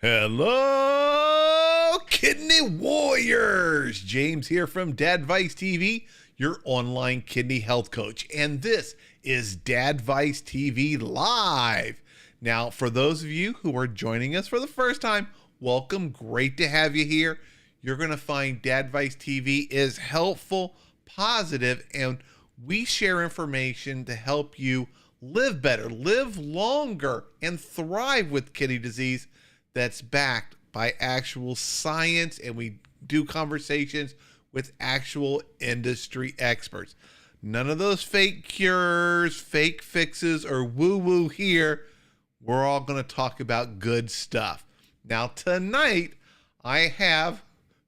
Hello, kidney warriors! James here from Dadvice TV, your online kidney health coach. And this is Dadvice TV Live. Now, for those of you who are joining us for the first time, welcome. Great to have you here. You're going to find Dadvice TV is helpful, positive, and we share information to help you live better, live longer, and thrive with kidney disease that's backed by actual science, and we do conversations with actual industry experts. None of those fake cures, fake fixes, or woo-woo here. We're all going to talk about good stuff. Now, tonight, I have,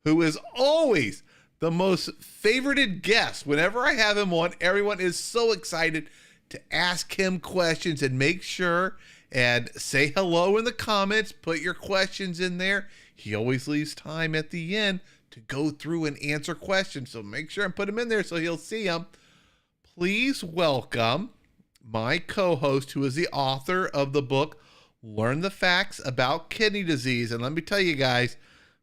who is always the most favorited guest. Whenever I have him on, everyone is so excited to ask him questions and make sure and say hello in the comments. Put your questions in there. He always leaves time at the end to go through and answer questions. So make sure and put them in there so he'll see them. Please welcome my co-host, who is the author of the book, Learn the Facts About Kidney Disease. And let me tell you guys,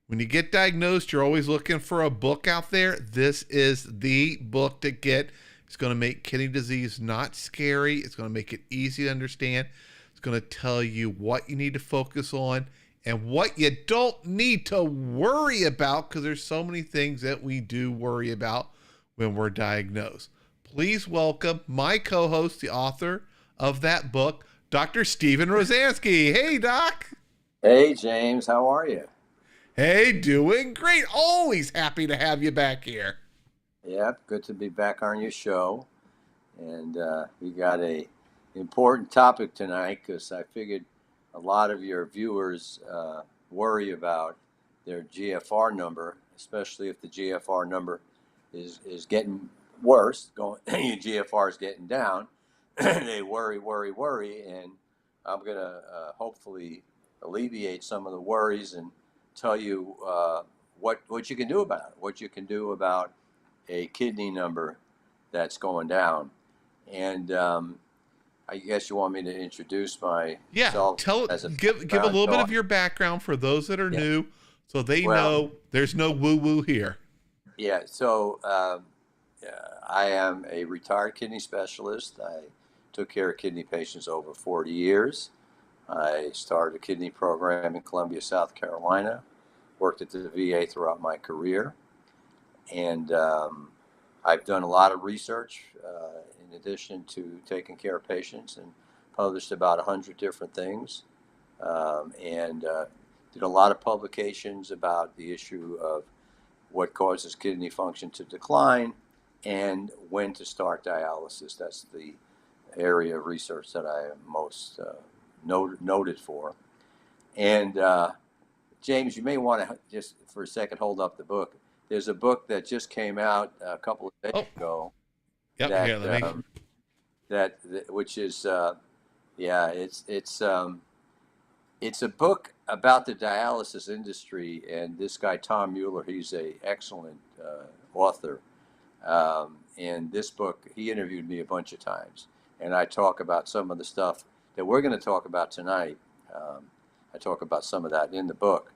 when you get diagnosed, you're always looking for a book out there. This is the book to get. It's going to make kidney disease not scary. It's going to make it easy to understand. It's going to tell you what you need to focus on and what you don't need to worry about, because there's so many things that we do worry about when we're diagnosed. Please welcome my co-host, the author of that book, Dr. Steven Rosansky. Hey, Doc. Hey, James. How are you? Hey, doing great. Always happy to have you back here. Yep, good to be back on your show. And we got a important topic tonight, because I figured a lot of your viewers worry about their GFR number, especially if the GFR number is getting worse. Your GFR is getting down. They worry, and I'm going to hopefully alleviate some of the worries and tell you what you can do about it, what you can do about a kidney number that's going down. And I guess you want me to introduce myself. Give a little bit of your background for those that are new, so they know there's no woo-woo here. Yeah, so I am a retired kidney specialist. I took care of kidney patients over 40 years. I started a kidney program in Columbia, South Carolina, worked at the VA throughout my career, and I've done a lot of research in addition to taking care of patients, and published about 100 different things, and did a lot of publications about the issue of what causes kidney function to decline and when to start dialysis. That's the area of research that I am most noted for. And James, you may want to just for a second hold up the book. There's a book that just came out a couple of days ago. Yep. Which is it's a book about the dialysis industry, and this guy Tom Mueller, he's a excellent author. And this book, he interviewed me a bunch of times, and I talk about some of the stuff that we're going to talk about tonight. I talk about some of that in the book,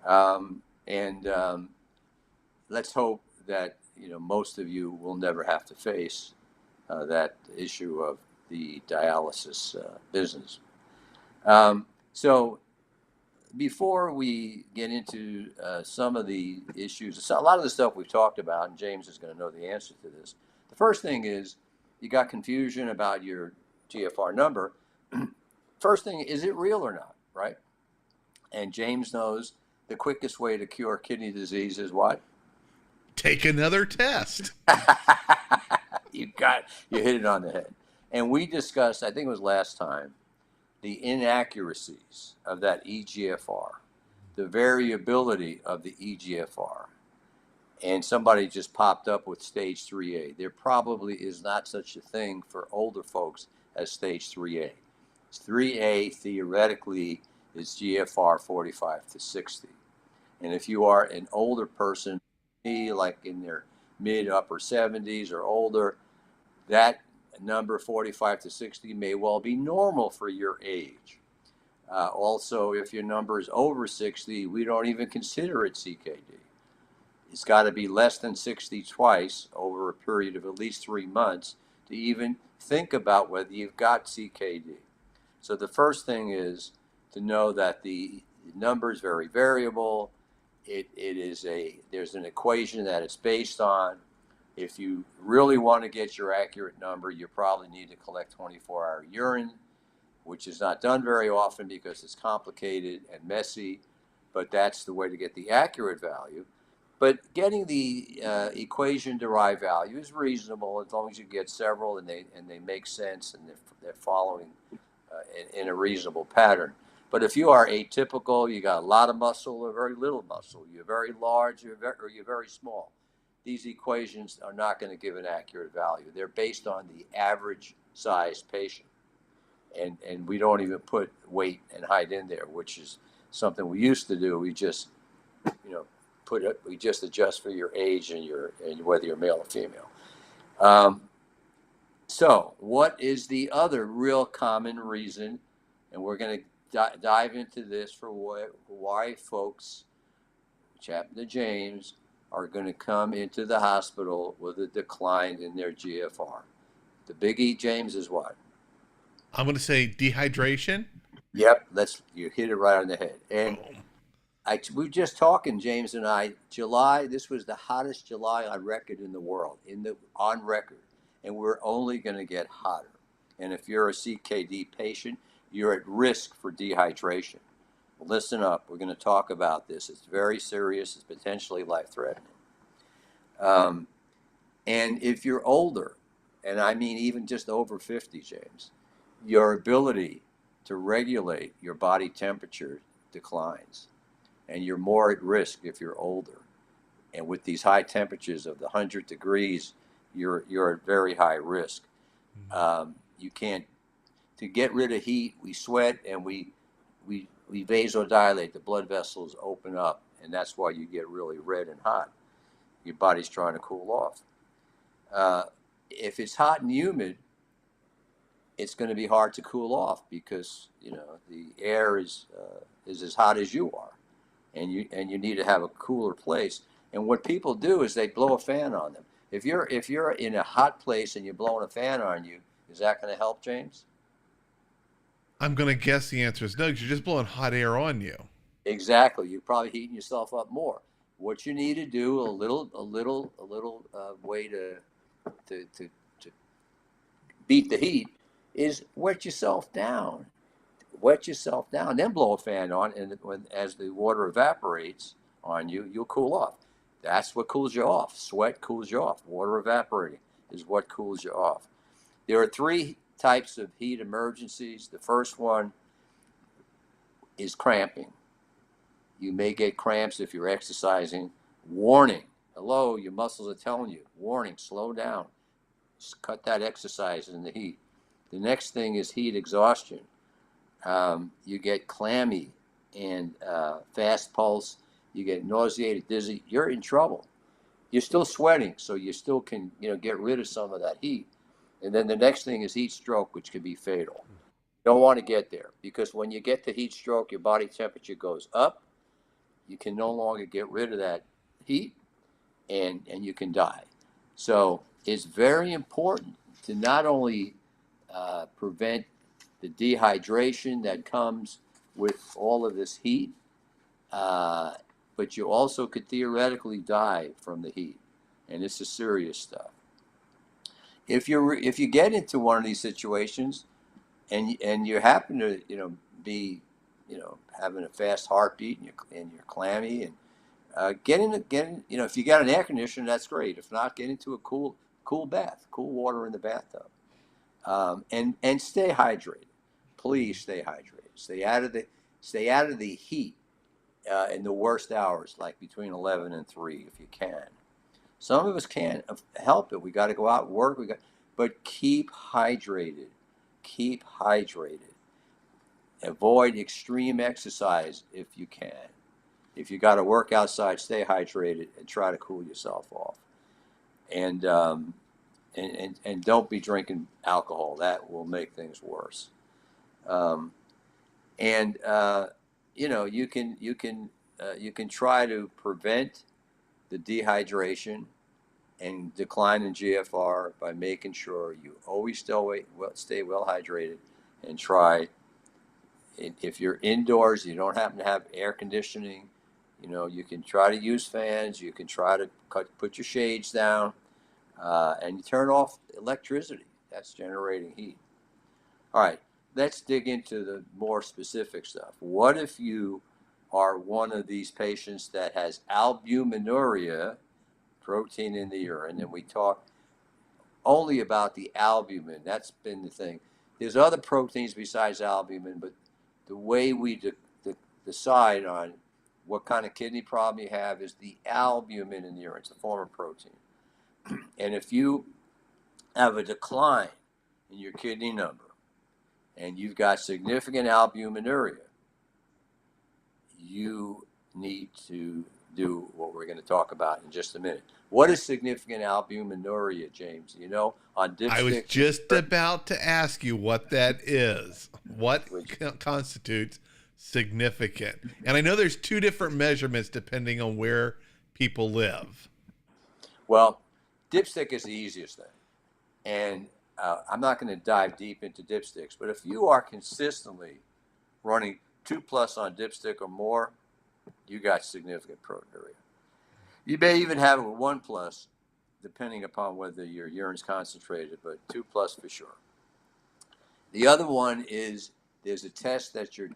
and let's hope that most of you will never have to face that issue of the dialysis business. So before we get into some of the issues, a lot of the stuff we've talked about, and James is going to know the answer to this. The first thing is you got confusion about your GFR number. First thing, is it real or not, right? And James knows the quickest way to cure kidney disease is what? Take another test. You hit it on the head. And we discussed, I think it was last time, the inaccuracies of that eGFR, the variability of the eGFR. And somebody just popped up with stage 3A. There probably is not such a thing for older folks as stage 3A. 3A theoretically is GFR 45 to 60. And if you are an older person, like in their mid upper 70s or older, that number 45 to 60 may well be normal for your age. Also, if your number is over 60, we don't even consider it CKD. It's got to be less than 60 twice over a period of at least 3 months to even think about whether you've got CKD. So the first thing is to know that the number is very variable. There's an equation that it's based on. If you really want to get your accurate number, you probably need to collect 24-hour urine, which is not done very often because it's complicated and messy, but that's the way to get the accurate value. But getting the equation-derived value is reasonable as long as you get several and they make sense and they're following in a reasonable pattern. But if you are atypical, you got a lot of muscle or very little muscle, you're very large or you're very small, these equations are not going to give an accurate value. They're based on the average size patient. And we don't even put weight and height in there, which is something we used to do. We just, we just adjust for your age and whether you're male or female. So what is the other real common reason? And we're going to dive into this for why folks, which happened to James, are going to come into the hospital with a decline in their GFR. The biggie, James, is what? I'm going to say dehydration. Yep, you hit it right on the head. And we were just talking, James and I, July, this was the hottest July on record in the world, on record. And we're only going to get hotter. And if you're a CKD patient, you're at risk for dehydration. Listen up, we're going to talk about this. It's very serious, it's potentially life-threatening. And if you're older, and I mean even just over 50, James, your ability to regulate your body temperature declines. And you're more at risk if you're older. And with these high temperatures of the 100 degrees, you're at very high risk. You can't, to get rid of heat, we sweat and we vasodilate, the blood vessels open up, and that's why you get really red and hot. Your body's trying to cool off. If it's hot and humid, it's going to be hard to cool off because the air is as hot as you are, and you need to have a cooler place. And what people do is they blow a fan on them. If you're in a hot place and you're blowing a fan on you, is that going to help, James? I'm going to guess the answer is no, because you're just blowing hot air on you. Exactly. You're probably heating yourself up more. What you need to do, a little way to beat the heat is wet yourself down. Wet yourself down, then blow a fan on, and as the water evaporates on you, you'll cool off. That's what cools you off. Sweat cools you off. Water evaporating is what cools you off. There are 3 types of heat emergencies. The first one is cramping. You may get cramps if you're exercising. Warning. Hello, your muscles are telling you. Warning, slow down. Just cut that exercise in the heat. The next thing is heat exhaustion. You get clammy and fast pulse. You get nauseated, dizzy. You're in trouble. You're still sweating, so you still can get rid of some of that heat. And then the next thing is heat stroke, which can be fatal. You don't want to get there because when you get to heat stroke, your body temperature goes up. You can no longer get rid of that heat, and you can die. So it's very important to not only prevent the dehydration that comes with all of this heat, but you also could theoretically die from the heat, and this is serious stuff. If you get into one of these situations, and you happen to be having a fast heartbeat and you're clammy, and get in if you got an air conditioner, that's great. If not, get into a cool bath, cool water in the bathtub, and stay hydrated. Please stay hydrated. Stay out of the heat in the worst hours, like between 11 and 3, if you can. Some of us can't help it. We got to go out and work. But keep hydrated. Keep hydrated. Avoid extreme exercise if you can. If you got to work outside, stay hydrated and try to cool yourself off. And don't be drinking alcohol. That will make things worse. And you can try to prevent the dehydration and decline in GFR by making sure you always stay well hydrated, and try, if you're indoors, you don't happen to have air conditioning, you can try to use fans, you can try to put your shades down, and you turn off electricity that's generating heat. All right, let's dig into the more specific stuff. What if you are one of these patients that has albuminuria, protein in the urine, and we talk only about the albumin? That's been the thing. There's other proteins besides albumin, but the way we decide on what kind of kidney problem you have is the albumin in the urine. It's a form of protein. And if you have a decline in your kidney number and you've got significant albuminuria, you need to do what we're going to talk about in just a minute. What is significant albuminuria, James? On dipstick. I was just about to ask you what that is. What constitutes significant? And I know there's two different measurements depending on where people live. Well, dipstick is the easiest thing. And I'm not going to dive deep into dipsticks, but if you are consistently running 2+ on dipstick or more, you got significant proteinuria. You may even have a 1+, depending upon whether your urine's concentrated, but 2+ for sure. The other one is, there's a test that your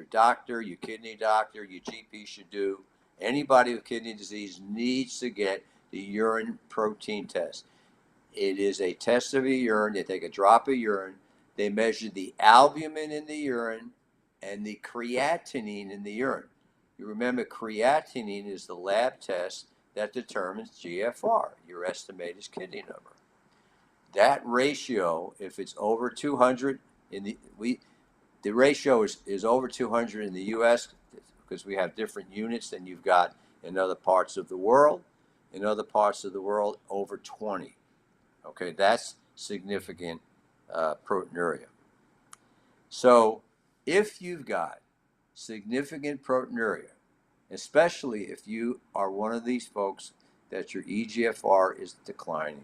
doctor, your kidney doctor, your GP should do. Anybody with kidney disease needs to get the urine protein test. It is a test of your urine. They take a drop of urine. They measure the albumin in the urine and the creatinine in the urine. You remember, creatinine is the lab test that determines GFR, your estimated kidney number. That ratio, if it's over 200, the ratio is over 200 in the U.S. because we have different units than you've got in other parts of the world. In other parts of the world, over 20. Okay, that's significant proteinuria. So if you've got significant proteinuria, especially if you are one of these folks that your eGFR is declining,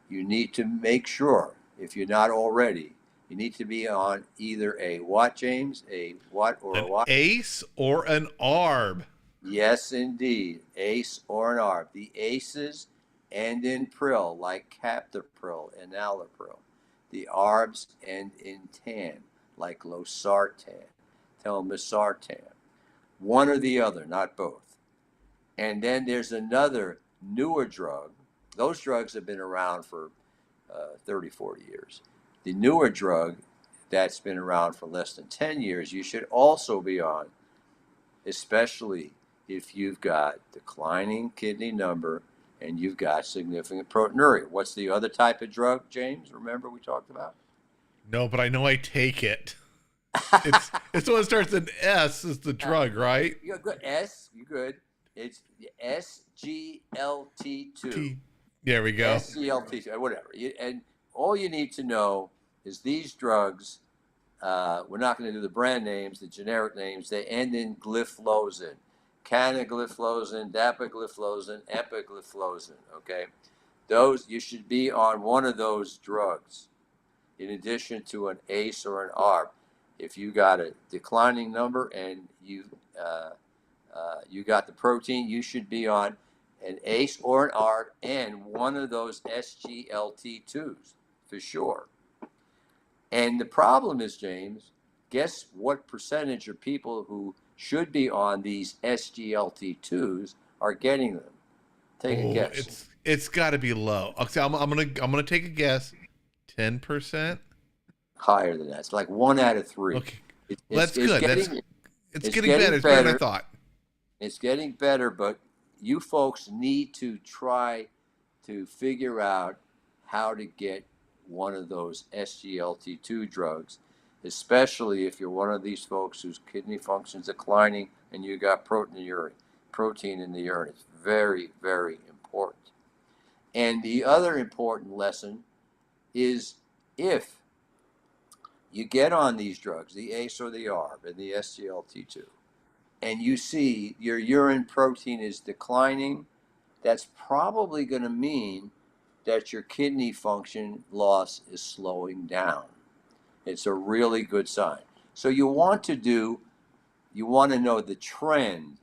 you need to make sure, if you're not already, you need to be on either a what, James? A what or a what? An ACE or an ARB. Yes, indeed. ACE or an ARB. The ACEs end in pril, like captopril and enalapril. The ARBs end in tan, like losartan, telmisartan. One or the other, not both. And then there's another newer drug. Those drugs have been around for 30, 40 years. The newer drug that's been around for less than 10 years, you should also be on, especially if you've got declining kidney number and you've got significant proteinuria. What's the other type of drug, James? Remember we talked about? No, but I know I take it. It's the one that starts in S is the drug, right? You're good. S, you're good. It's SGLT2. There we go. SGLT2, whatever. And all you need to know is these drugs, we're not going to do the brand names, the generic names, they end in gliflozin. Canagliflozin, dapagliflozin, empagliflozin, okay? Those, you should be on one of those drugs in addition to an ACE or an ARB. If you got a declining number and you got the protein, you should be on an ACE or an ARB and one of those SGLT2s for sure. And the problem is, James, guess what percentage of people who should be on these SGLT2s are getting them? Take a guess. It's got to be low. Okay, I'm gonna take a guess. 10%. Higher than that. It's like 1 out of 3. Okay, that's good. It's getting better. It's better than I thought. It's getting better, but you folks need to try to figure out how to get one of those SGLT2 drugs, especially if you're one of these folks whose kidney function's declining and you got protein in the urine. It's very, very important. And the other important lesson is, if You get on these drugs, the ACE or the ARB and the SGLT2, and you see your urine protein is declining, that's probably going to mean that your kidney function loss is slowing down. It's a really good sign. So you want to know the trend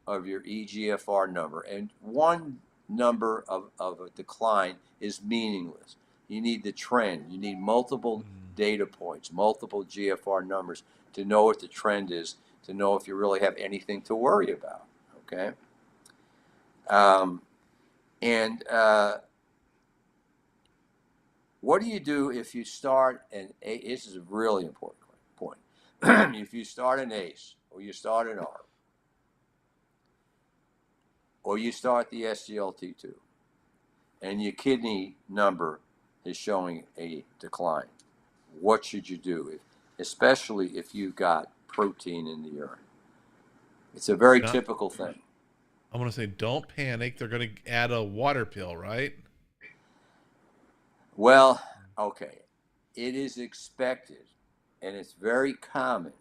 of your eGFR number, and one number of a decline is meaningless. You need the trend. You need multiple data points, multiple GFR numbers to know what the trend is, to know if you really have anything to worry about, okay? What do you do if you start this is a really important point. If you start an ACE, or you start an ARB, or you start the SGLT2, and your kidney number is showing a decline, what should you do, especially if you've got protein in the urine? It's a very typical thing. I'm going to say, don't panic. They're going to add a water pill, right? Well, okay. It is expected, and it's very common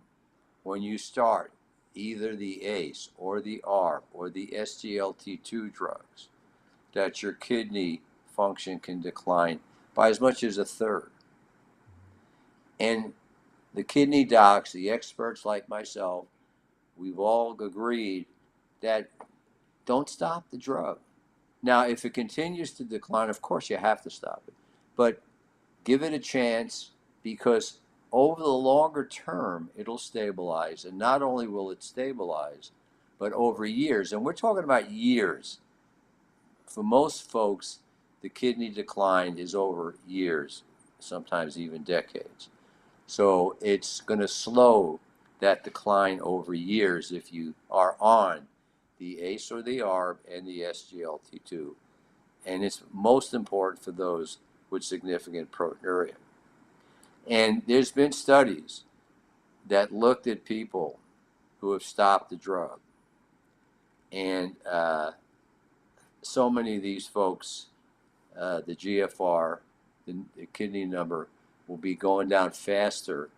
when you start either the ACE or the ARB or the SGLT2 drugs, that your kidney function can decline by as much as a third. And the kidney docs, the experts like myself, we've all agreed that don't stop the drug. Now, if it continues to decline, of course you have to stop it, but give it a chance, because over the longer term, it'll stabilize. And not only will it stabilize, but over years, and we're talking about years. For most folks, the kidney decline is over years, sometimes even decades. So it's going to slow that decline over years if you are on the ACE or the ARB and the SGLT2. And it's most important for those with significant proteinuria. And there's been studies that looked at people who have stopped the drug. And so many of these folks, the GFR, the kidney number, will be going down faster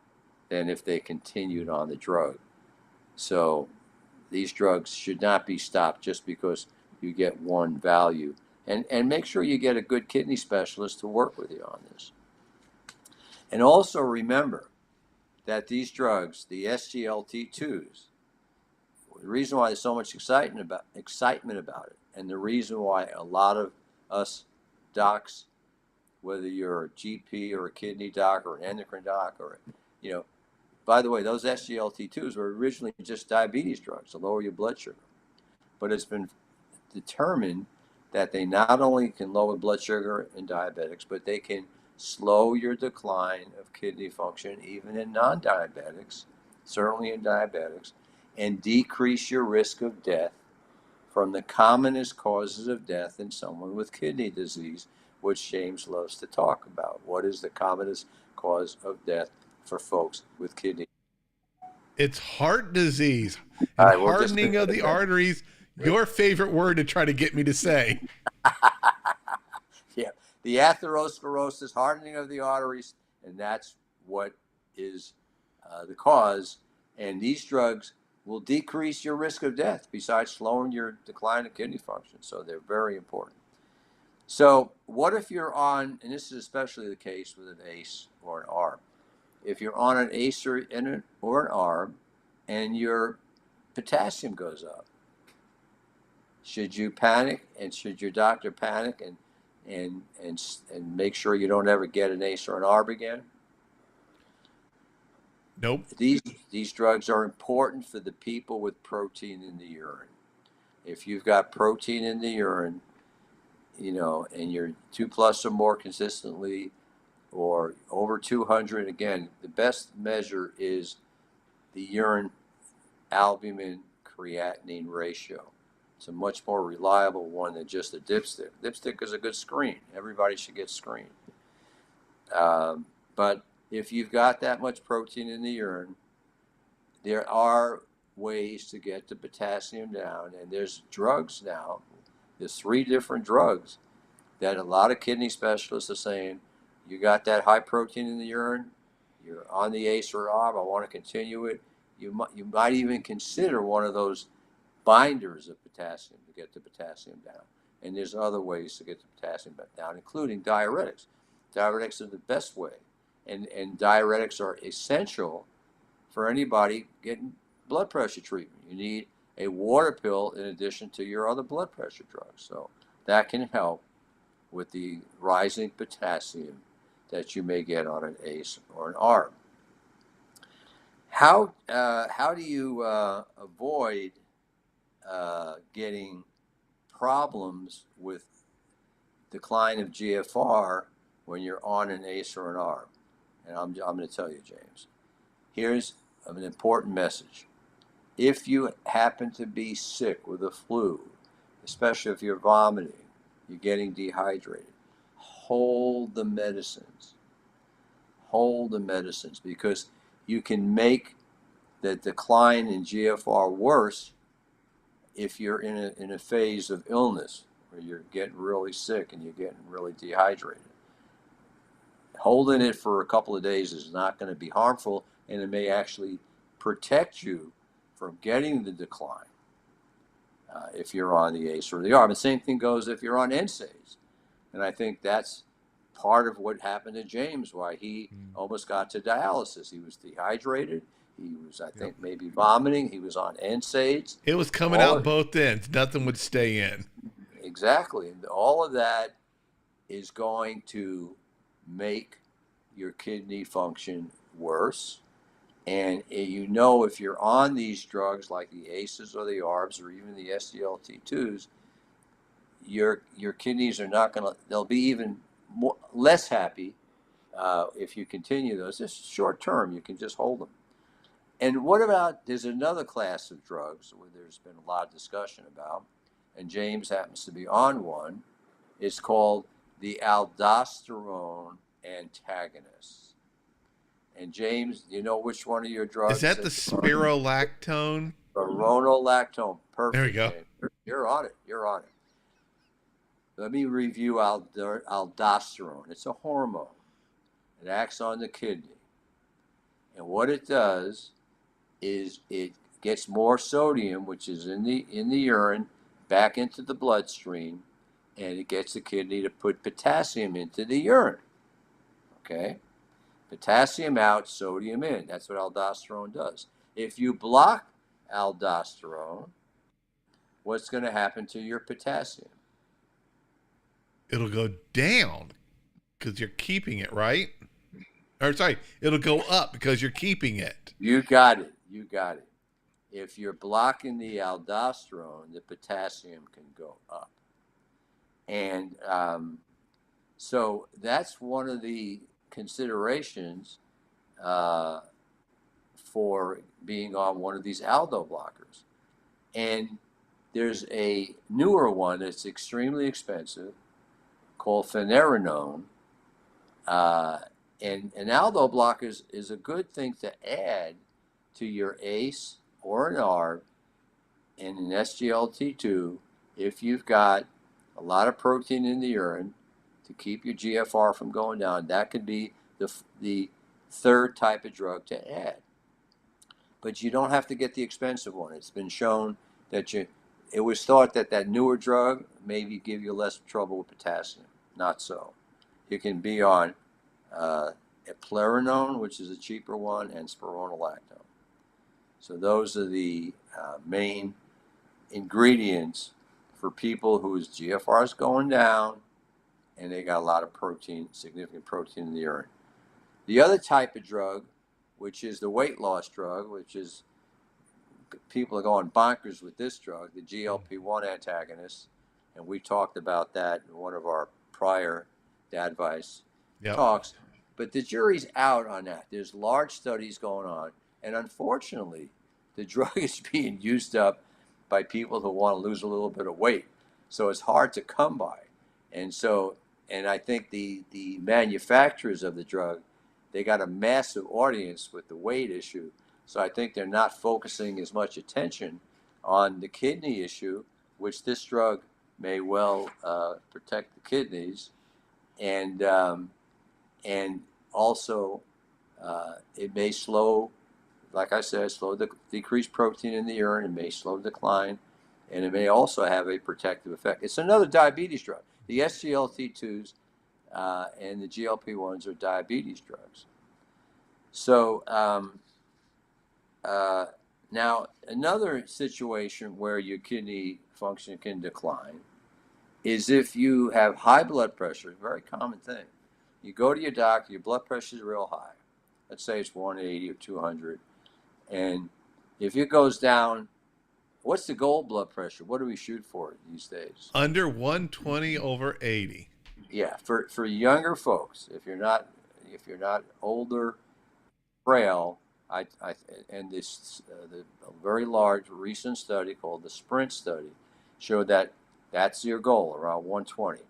than if they continued on the drug. So these drugs should not be stopped just because you get one value. And make sure you get a good kidney specialist to work with you on this. And also remember that these drugs, the SGLT2s, the reason why there's so much excitement about it, and the reason why a lot of us docs, whether you're a GP or a kidney doc or an endocrine doc, or, by the way, those SGLT2s were originally just diabetes drugs to lower your blood sugar. But it's been determined that they not only can lower blood sugar in diabetics, but they can slow your decline of kidney function even in non-diabetics, certainly in diabetics, and decrease your risk of death from the commonest causes of death in someone with kidney disease, which James loves to talk about. What is the commonest cause of death for folks with kidney disease? It's heart disease and Right, hardening of the arteries. Your favorite word to try to get me to say. Yeah, the atherosclerosis, hardening of the arteries, and that's what is the cause. And these drugs will decrease your risk of death besides slowing your decline of kidney function. So they're very important. So what if you're on, and this is especially the case with an ACE or an ARB, if you're on an ACE or an ARB and your potassium goes up, should you panic, and should your doctor panic and make sure you don't ever get an ACE or an ARB again? Nope. These drugs are important for the people with protein in the urine. If you've got protein in the urine, and you're 2+ or more consistently, or over 200, again, the best measure is the urine albumin creatinine ratio. It's a much more reliable one than just a dipstick. Dipstick is a good screen. Everybody should get screened. But if you've got that much protein in the urine, there are ways to get the potassium down. And there's drugs now. There's 3 different drugs that a lot of kidney specialists are saying, you got that high protein in the urine, you're on the ACE or ARB, I want to continue it. You might even consider one of those binders of potassium to get the potassium down. And there's other ways to get the potassium down, including diuretics. Diuretics are the best way. And diuretics are essential for anybody getting blood pressure treatment. You need a water pill in addition to your other blood pressure drugs. So that can help with the rising potassium that you may get on an ACE or an ARB. How do you avoid getting problems with decline of GFR when you're on an ACE or an ARB? And I'm going to tell you, James. Here's an important message. If you happen to be sick with a flu, especially if you're vomiting, you're getting dehydrated, hold the medicines. Hold the medicines, because you can make the decline in GFR worse if you're in a phase of illness where you're getting really sick and you're getting really dehydrated. Holding it for a couple of days is not going to be harmful, and it may actually protect you from getting the decline if you're on the ACE or the ARB. The same thing goes if you're on NSAIDs. And I think that's part of what happened to James, why he almost got to dialysis. He was dehydrated. He was, I think, maybe vomiting. He was on NSAIDs. It was coming out both ends. Nothing would stay in. Exactly. And all of that is going to make your kidney function worse. And you know, if you're on these drugs like the ACEs or the ARBs or even the SGLT2s, your kidneys are not going to, they'll be even less happy if you continue those. This is short term, you can just hold them. And what about, there's another class of drugs where there's been a lot of discussion about, and James happens to be on one. It's called the aldosterone antagonists. And James, do you know which one of your drugs? Is that the spironolactone? Spironolactone. Perfect. There we go. James. You're on it. You're on it. Let me review aldosterone. It's a hormone. It acts on the kidney. And what it does is it gets more sodium, which is in the urine, back into the bloodstream, and it gets the kidney to put potassium into the urine. Okay? Potassium out, sodium in. That's what aldosterone does. If you block aldosterone, what's going to happen to your potassium? It'll go down because you're keeping it, right? Or sorry, it'll go up because you're keeping it. You got it. You got it. If you're blocking the aldosterone, the potassium can go up. And so that's one of the considerations for being on one of these aldo blockers. And there's a newer one that's extremely expensive called finerenone. And an aldo blocker is a good thing to add to your ACE or an ARB and an SGLT2 if you've got a lot of protein in the urine to keep your GFR from going down. That could be the third type of drug to add. But you don't have to get the expensive one. It's been shown that it was thought that newer drug maybe give you less trouble with potassium. Not so. You can be on eplerenone, which is a cheaper one, and spironolactone. So those are the main ingredients for people whose GFR is going down and they got a lot of protein, significant protein in the urine. The other type of drug, which is the weight loss drug, which is people are going bonkers with this drug, the GLP-1 antagonists, and we talked about that in one of our prior Dadvice talks. But the jury's out on that. There's large studies going on, and unfortunately, the drug is being used up by people who want to lose a little bit of weight. So it's hard to come by. And I think the manufacturers of the drug, they got a massive audience with the weight issue. So I think they're not focusing as much attention on the kidney issue, which this drug may well protect the kidneys, and also It may slow, like I said, decrease protein in the urine. It may slow decline, and it may also have a protective effect. It's another diabetes drug. The SGLT2s and the GLP-1s are diabetes drugs. So now another situation where your kidney function can decline is if you have high blood pressure. A very common thing. You go to your doctor, your blood pressure is real high. Let's say it's 180 or 200. And if it goes down, what's the goal blood pressure? What do we shoot for these days? Under 120/80. Yeah, for younger folks, if you're not older, frail, and this the very large recent study called the Sprint study showed that that's your goal, around 120.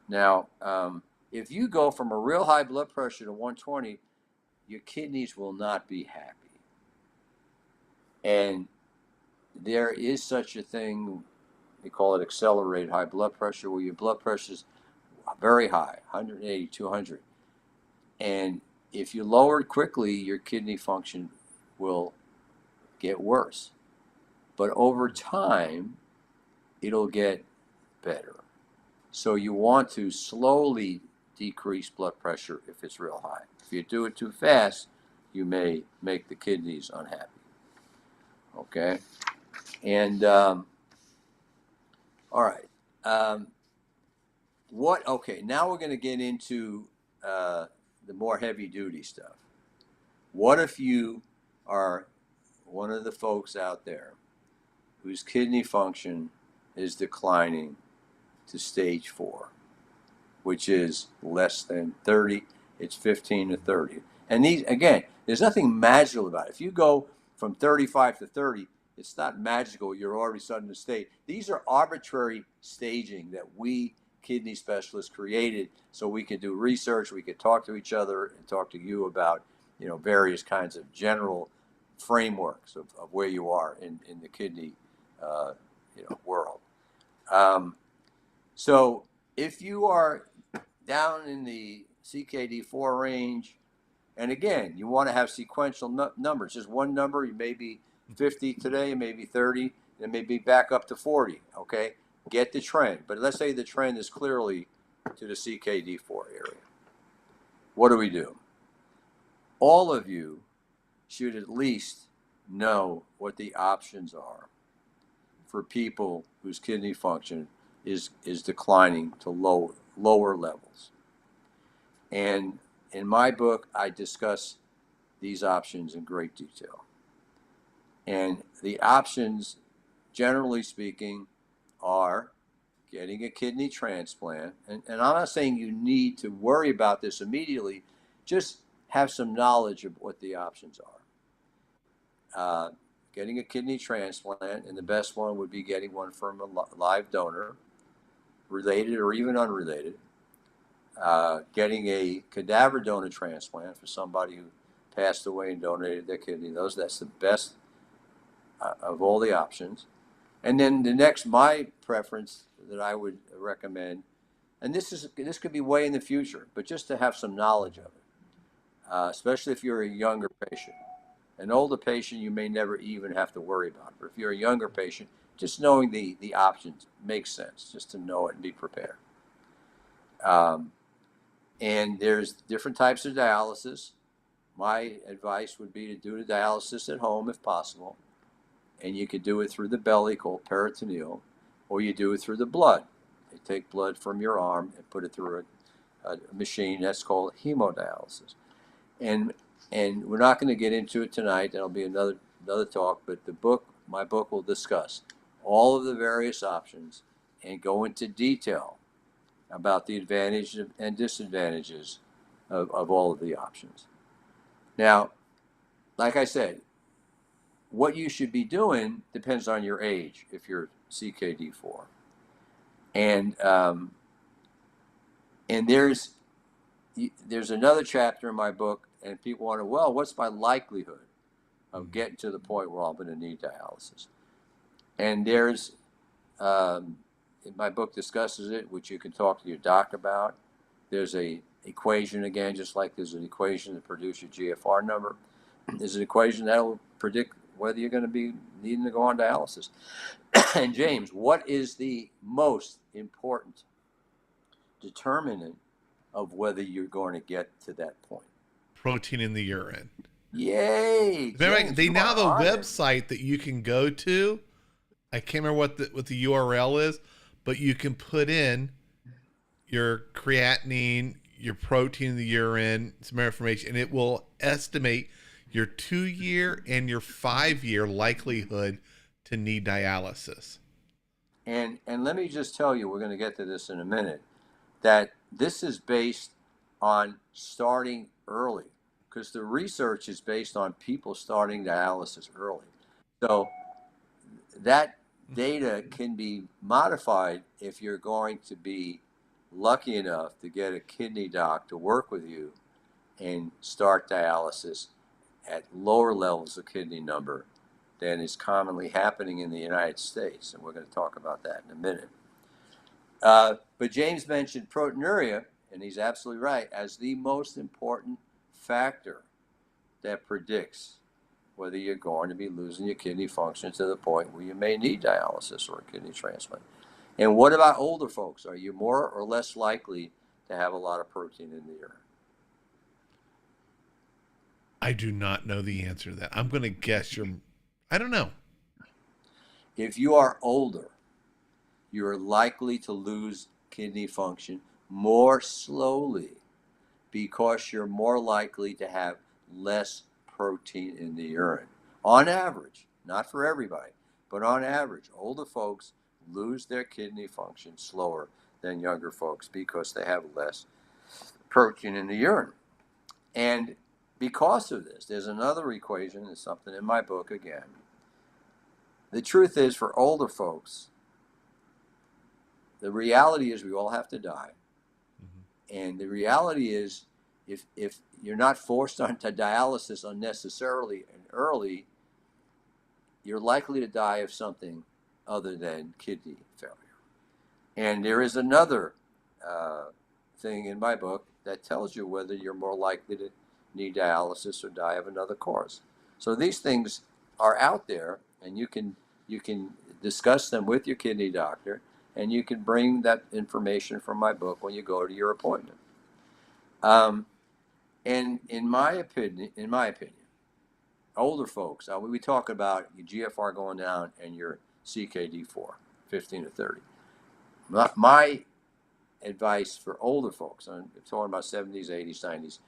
Now, if you go from a real high blood pressure to 120, your kidneys will not be happy. And there is such a thing, we call it accelerated high blood pressure, where your blood pressure is very high, 180, 200. And if you lower it quickly, your kidney function will get worse. But over time, it'll get better. So you want to slowly decrease blood pressure if it's real high. If you do it too fast, you may make the kidneys unhappy. Okay? And, all right. Okay, now we're going to get into the more heavy-duty stuff. What if you are one of the folks out there whose kidney function is declining to stage 4, which is less than 30, it's 15 to 30. And these, again, there's nothing magical about it. If you go from 35 to 30, it's not magical, you're already suddenly in a state. These are arbitrary staging that we kidney specialists created so we could do research, we could talk to each other and talk to you about, various kinds of general frameworks of where you are in the kidney world. So if you are down in the CKD4 range, and again, you want to have sequential numbers, just one number, you may be 50 today, maybe 30, and maybe back up to 40, okay? Get the trend. But let's say the trend is clearly to the CKD4 area. What do we do? All of you should at least know what the options are for people whose kidney function is declining to lower levels. And in my book, I discuss these options in great detail. And the options, generally speaking, are getting a kidney transplant. And I'm not saying you need to worry about this immediately, just have some knowledge of what the options are. Getting a kidney transplant, and the best one would be getting one from a live donor, related or even unrelated. Getting a cadaver donor transplant for somebody who passed away and donated their kidney. That's the best of all the options. And then the next, my preference that I would recommend, and this could be way in the future, but just to have some knowledge of it, especially if you're a younger patient. An older patient, you may never even have to worry about it. But if you're a younger patient, just knowing the options makes sense, just to know it and be prepared. And there's different types of dialysis. My advice would be to do the dialysis at home if possible. And you could do it through the belly, called peritoneal, or you do it through the blood. They take blood from your arm and put it through a machine that's called hemodialysis. And we're not going to get into it tonight. That'll be another talk. But my book will discuss all of the various options and go into detail about the advantages and disadvantages of all of the options. Now, like I said, what you should be doing depends on your age if you're CKD4. And there's another chapter in my book, and people wonder, well, what's my likelihood of getting to the point where I'm going to need dialysis? And there's, my book discusses it, which you can talk to your doc about. There's a equation again, just like there's an equation to produce your GFR number. There's an equation that will predict whether you're going to be needing to go on dialysis. And James, what is the most important determinant of whether you're going to get to that point? Protein in the urine. Yay! James, they now have a website it. that you can go to. I can't remember what the URL is, but you can put in your creatinine, your protein in the urine, some more information, and it will estimate your 2-year and your 5-year likelihood to need dialysis. And let me just tell you, we're going to get to this in a minute, that this is based on starting early, because the research is based on people starting dialysis early. So that data can be modified if you're going to be lucky enough to get a kidney doc to work with you and start dialysis at lower levels of kidney number than is commonly happening in the United States. And we're going to talk about that in a minute. But James mentioned proteinuria, and he's absolutely right, as the most important factor that predicts whether you're going to be losing your kidney function to the point where you may need dialysis or a kidney transplant. And what about older folks? Are you more or less likely to have a lot of protein in the urine? I do not know the answer to that. I'm going to guess I don't know. If you are older, you're likely to lose kidney function more slowly because you're more likely to have less protein in the urine. On average, not for everybody, but on average, older folks lose their kidney function slower than younger folks because they have less protein in the urine. And because of this, there's another equation, there's something in my book again. The truth is, for older folks, the reality is we all have to die. Mm-hmm. And the reality is, if you're not forced onto dialysis unnecessarily and early, you're likely to die of something other than kidney failure. And there is another thing in my book that tells you whether you're more likely to need dialysis or die of another cause. So these things are out there, and you can discuss them with your kidney doctor, and you can bring that information from my book when you go to your appointment. And in my opinion, older folks, we talk about your GFR going down and your CKD4, 15 to 30. My advice for older folks, I'm talking about 70s, 80s, 90s,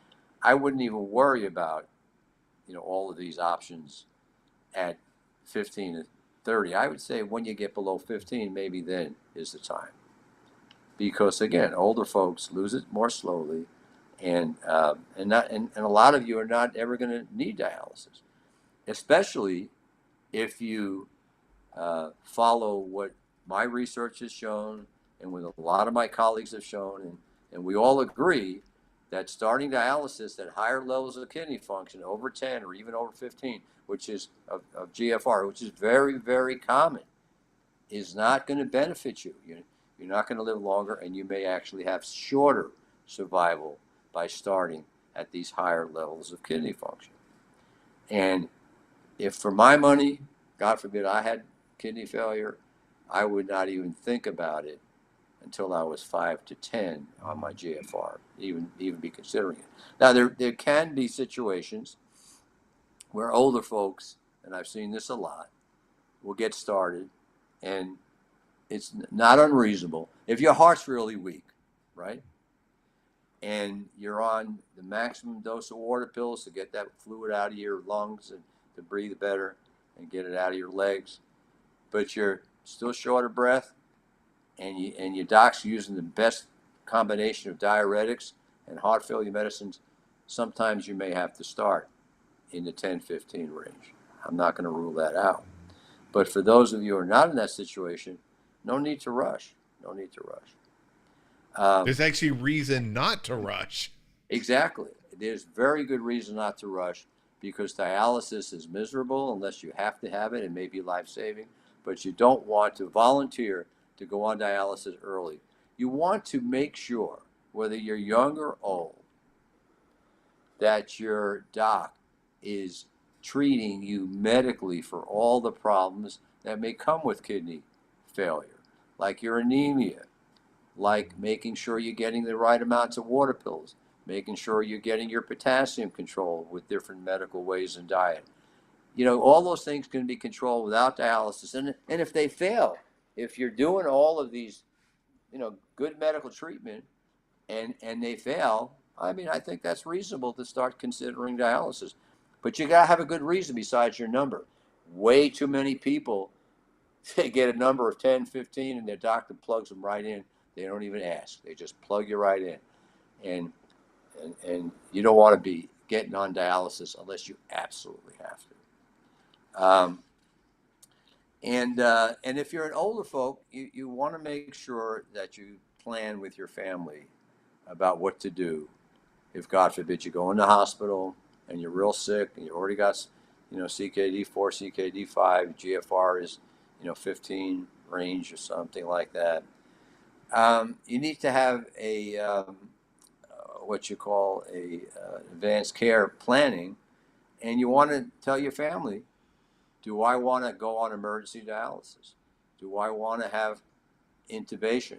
I wouldn't even worry about, all of these options at 15 to 30. I would say when you get below 15, maybe then is the time. Because again, older folks lose it more slowly, and a lot of you are not ever going to need dialysis, especially if you follow what my research has shown and what a lot of my colleagues have shown, and we all agree that starting dialysis at higher levels of kidney function, over 10 or even over 15, which is of GFR, which is very, very common, is not going to benefit you. You're not going to live longer, and you may actually have shorter survival by starting at these higher levels of kidney function. And if for my money, God forbid, I had kidney failure, I would not even think about it until I was 5 to 10 on my GFR, even be considering it. Now, there can be situations where older folks, and I've seen this a lot, will get started, and it's not unreasonable. If your heart's really weak, right, and you're on the maximum dose of water pills to get that fluid out of your lungs and to breathe better and get it out of your legs, but you're still short of breath, and your doc's using the best combination of diuretics and heart failure medicines, sometimes you may have to start in the 10-15 range. I'm not going to rule that out. But for those of you who are not in that situation, no need to rush. No need to rush. There's actually reason not to rush. Exactly. There's very good reason not to rush, because dialysis is miserable unless you have to have it. It may be life-saving, but you don't want to volunteer to go on dialysis early. You want to make sure whether you're young or old, that your doc is treating you medically for all the problems that may come with kidney failure, like your anemia, like making sure you're getting the right amounts of water pills, making sure you're getting your potassium controlled with different medical ways and diet. You know, all those things can be controlled without dialysis. And if they fail, if you're doing all of these, you know, good medical treatment and they fail, I mean, I think that's reasonable to start considering dialysis. But you got to have a good reason besides your number. Way too many people, they get a number of 10, 15, and their doctor plugs them right in. They don't even ask. They just plug you right in. And you don't want to be getting on dialysis unless you absolutely have to. And if you're an older folk, you want to make sure that you plan with your family about what to do if, God forbid, you go in the hospital and you're real sick and you already got, you know, CKD 4, CKD 5, GFR is, you know, 15 range or something like that. You need to have a what you call a advanced care planning, and you want to tell your family, do I want to go on emergency dialysis? Do I want to have intubation?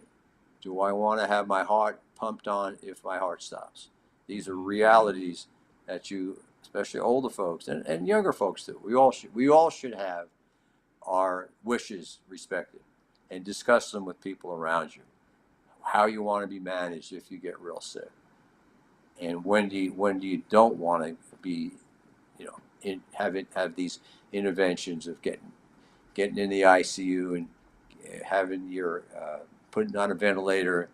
Do I want to have my heart pumped on if my heart stops? These are realities that you, especially older folks and younger folks too, we all should have our wishes respected and discuss them with people around you. How you want to be managed if you get real sick, and when do you don't want to be, you know, have these interventions of getting in the ICU and having your putting on a ventilator.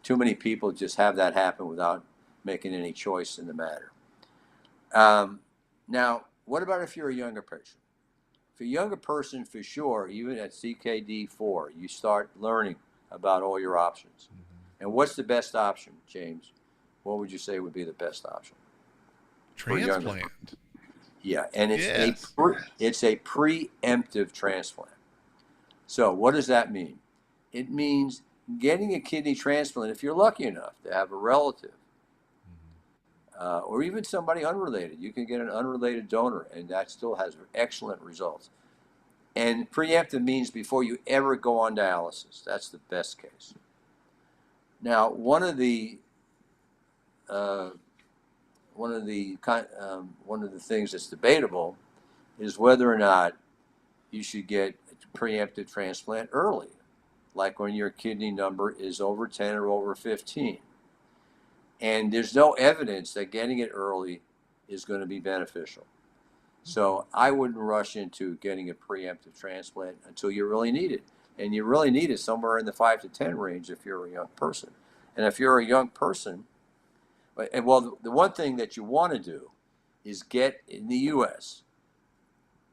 Too many people just have that happen without making any choice in the matter. Now, what about if you're a younger person? If you're a younger person, for sure, even at CKD 4, you start learning about all your options. And what's the best option, James? What would you say would be the best option? Transplant. Yeah, and Yes. it's a preemptive transplant. So what does that mean? It means getting a kidney transplant, if you're lucky enough to have a relative or even somebody unrelated. You can get an unrelated donor, and that still has excellent results. And preemptive means before you ever go on dialysis. That's the best case. Now, one of the things that's debatable is whether or not you should get a preemptive transplant early, like when your kidney number is over 10 or over 15. And there's no evidence that getting it early is going to be beneficial. So I wouldn't rush into getting a preemptive transplant until you really need it. And you really need it somewhere in the 5 to 10 range if you're a young person. And if you're a young person, well, the one thing that you want to do is get in the U.S.,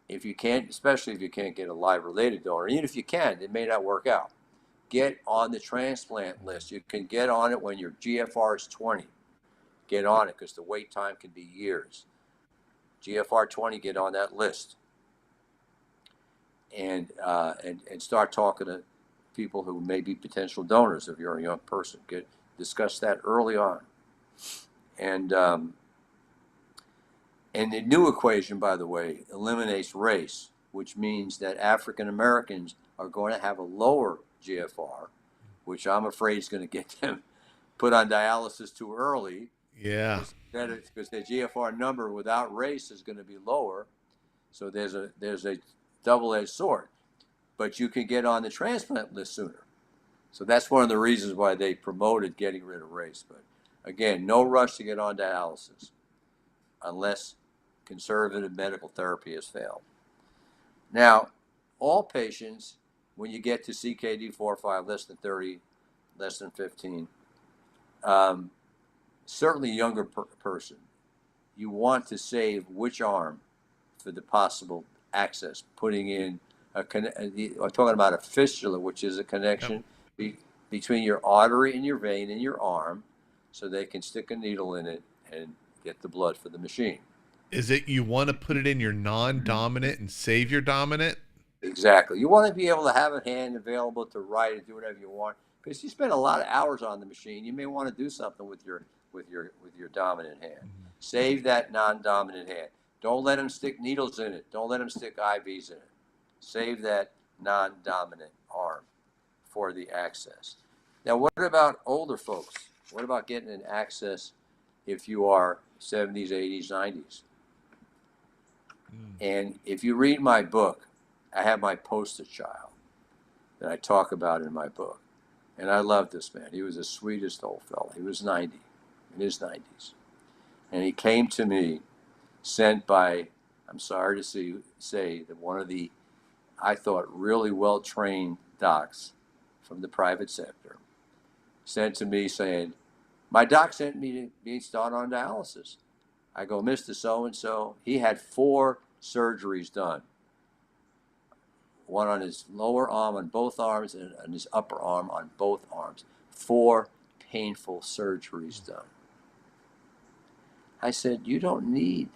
if you can't, especially if you can't get a live related donor, even if you can, it may not work out. Get on the transplant list. You can get on it when your GFR is 20. Get on it because the wait time can be years. GFR 20, get on that list. And start talking to people who may be potential donors if you're a young person. Discuss that early on. And the new equation, by the way, eliminates race, which means that African Americans are going to have a lower GFR, which I'm afraid is going to get them put on dialysis too early. Yeah. Because their GFR number without race is going to be lower. So there's a double-edged sword. But you can get on the transplant list sooner. So that's one of the reasons why they promoted getting rid of race. But again, no rush to get on dialysis unless conservative medical therapy has failed. Now, all patients, when you get to CKD 4 or 5, less than 30, less than 15, certainly younger person, you want to save which arm for the possible access, putting in I'm talking about a fistula, which is a connection between your artery and your vein in your arm, so they can stick a needle in it and get the blood for the machine. Is it you want to put it in your non-dominant and save your dominant? Exactly. You want to be able to have a hand available to write and do whatever you want. Because you spend a lot of hours on the machine, you may want to do something with your dominant hand. Save that non-dominant hand. Don't let them stick needles in it. Don't let them stick IVs in it. Save that non-dominant arm for the access. Now, what about older folks? What about getting an access if you are 70s, 80s, 90s? And if you read my book, I have my poster child that I talk about in my book. And I love this man. He was the sweetest old fellow. He was 90, in his 90s. And he came to me, sent by, I'm sorry to say that one of the, I thought, really well-trained docs from the private sector, sent to me saying, my doc sent me to be started on dialysis. I go, Mr. So-and-so, he had 4 surgeries done. One on his lower arm on both arms and on his upper arm on both arms. 4 painful surgeries done. I said, you don't need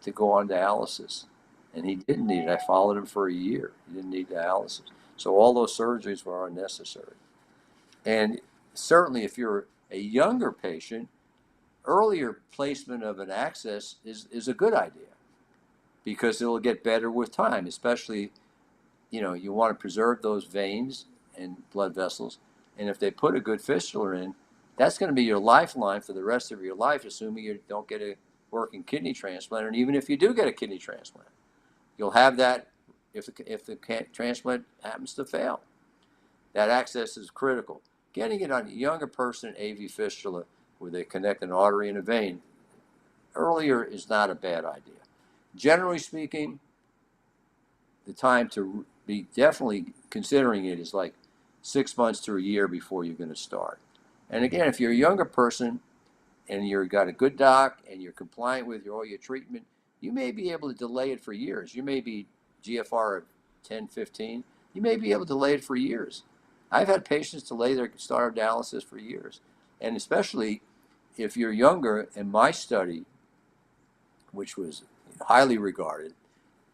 to go on dialysis. And he didn't need it. I followed him for a year. He didn't need dialysis. So all those surgeries were unnecessary. And certainly if you're a younger patient, earlier placement of an access is a good idea because it'll get better with time, especially, you want to preserve those veins and blood vessels. And if they put a good fistula in, that's going to be your lifeline for the rest of your life, assuming you don't get a working kidney transplant. And even if you do get a kidney transplant, you'll have that if the transplant happens to fail. That access is critical. Getting it on a younger person, AV fistula, where they connect an artery and a vein, earlier is not a bad idea. Generally speaking, the time to be definitely considering it is like 6 months to a year before you're going to start. And again, if you're a younger person and you've got a good doc and you're compliant with all your treatment, you may be able to delay it for years. You may be GFR of 10, 15. You may be able to delay it for years. I've had patients delay their start of dialysis for years. And especially if you're younger, in my study, which was highly regarded,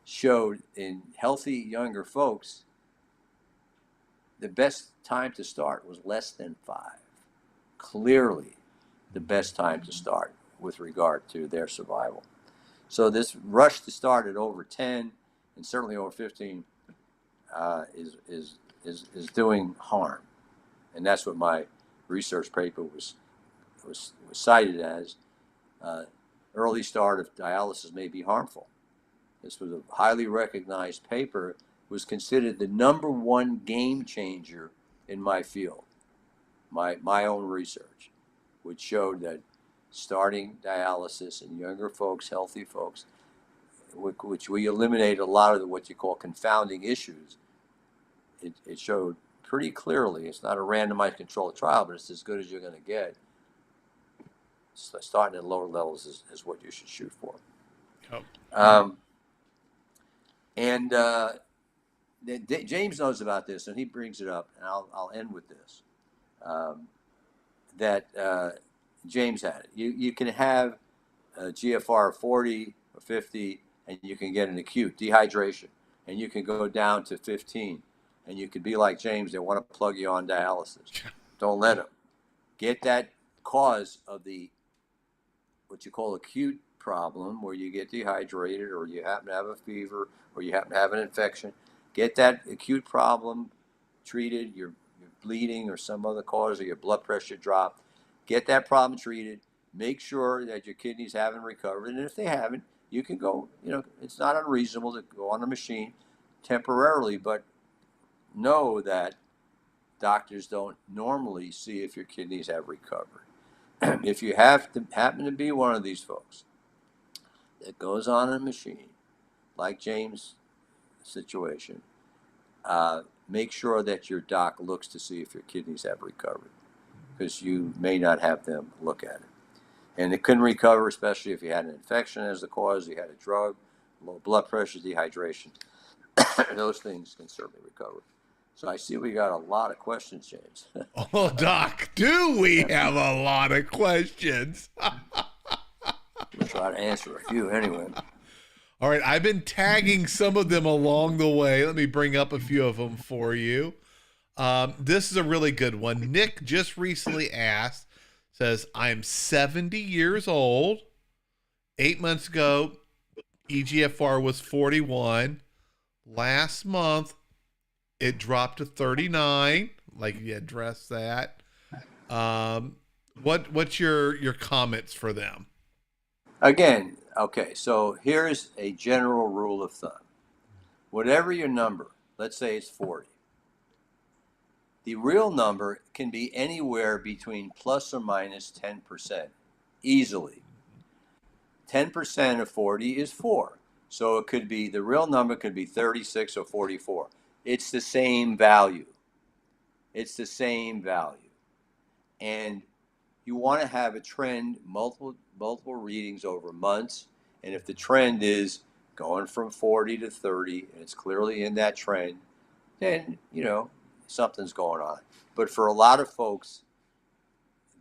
showed in healthy younger folks, the best time to start was less than 5. Clearly the best time to start with regard to their survival. So this rush to start at over 10 and certainly over 15 is doing harm. And that's what my research paper was cited as. Early start of dialysis may be harmful. This was a highly recognized paper, was considered the #1 game changer in my field, my own research, which showed that starting dialysis in younger folks, healthy folks, which we eliminate a lot of what you call confounding issues, it showed pretty clearly, it's not a randomized controlled trial, but it's as good as you're going to get. Starting at lower levels is what you should shoot for. Oh. James knows about this, and he brings it up, and I'll end with this. James had it. You can have a GFR 40 or 50, and you can get an acute dehydration, and you can go down to 15, and you could be like James. They want to plug you on dialysis. Don't let them. Get that cause of what you call acute problem, where you get dehydrated, or you happen to have a fever, or you happen to have an infection. Get that acute problem treated. You're bleeding or some other cause, or your blood pressure dropped. Get that problem treated. Make sure that your kidneys haven't recovered. And if they haven't, you can go, it's not unreasonable to go on a machine temporarily, but know that doctors don't normally see if your kidneys have recovered. If you happen to be one of these folks that goes on a machine, like James' situation, make sure that your doc looks to see if your kidneys have recovered, because you may not have them look at it. And it couldn't recover, especially if you had an infection as the cause, you had a drug, low blood pressure, dehydration. Those things can certainly recover. So I see we got a lot of questions, James. Oh, Doc, do we have a lot of questions? We'll try to answer a few anyway. All right, I've been tagging some of them along the way. Let me bring up a few of them for you. This is a really good one. Nick just recently asked, says, I'm 70 years old. 8 months ago, EGFR was 41. Last month, it dropped to 39. Like you addressed that. What's your comments for them? Again, okay, so here's a general rule of thumb. Whatever your number, let's say it's 40. The real number can be anywhere between plus or minus 10%, easily. 10% of 40 is 4. So it could be, the real number could be 36 or 44. It's the same value. It's the same value. And you want to have a trend, multiple readings over months. And if the trend is going from 40 to 30, and it's clearly in that trend, then, something's going on. But for a lot of folks,